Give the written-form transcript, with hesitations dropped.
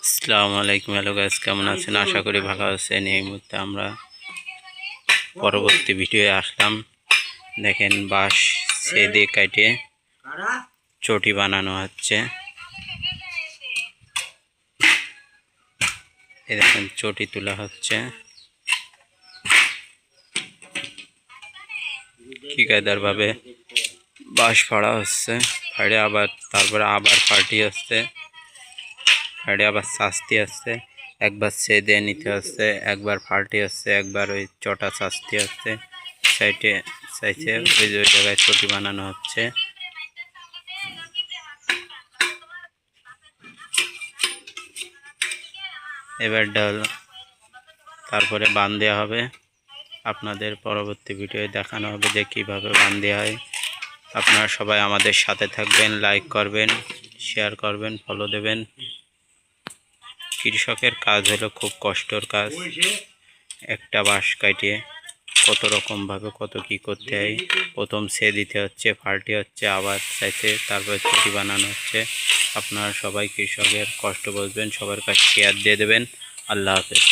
আসসালামু আলাইকুম। Hello guys, কেমন আছেন? আশা করি ভালো আছেন। এই মুহূর্তে আমরা পরবর্তী ভিডিওয়ে আসলাম। দেখেন বাঁশ সেদে কাটে চটি বানানো হচ্ছে। এই দেখেন চটি তোলা হচ্ছে, ঠিকাদার ভাবে বাঁশ ফাড়া হচ্ছে। ফাড়ে আবার তারপরে আবার পার্টি হচ্ছে, ফাড়ে আবার শাস্তি আসছে। একবার সেদে নিতে হচ্ছে, একবার ফাল্টি হচ্ছে, একবার ওই চটা শাস্তি হচ্ছে। সাইডে চাইছে ওই জায়গায় চটি বানানো হচ্ছে। এবার ডাল তারপরে বান দেওয়া হবে। আপনাদের পরবর্তী ভিডিওয়ে দেখানো হবে যে কীভাবে বান দেওয়া হয়। আপনারা সবাই আমাদের সাথে থাকবেন, লাইক করবেন, শেয়ার করবেন, ফলো দেবেন। কৃষকের কাজ হলো খুব কষ্টর কাজ। একটা বাঁশ কাটিয়ে কত রকমভাবে কত কি করতে হয়। প্রথম সে দিতে হচ্ছে, ফাল্টি হচ্ছে, আবার চাইছে, তারপর চটি বানানো হচ্ছে। আপনারা সবাই কৃষকের কষ্ট বুঝবেন, সবার কাছে শেয়ার দিয়ে দেবেন। আল্লাহ হাফেজ।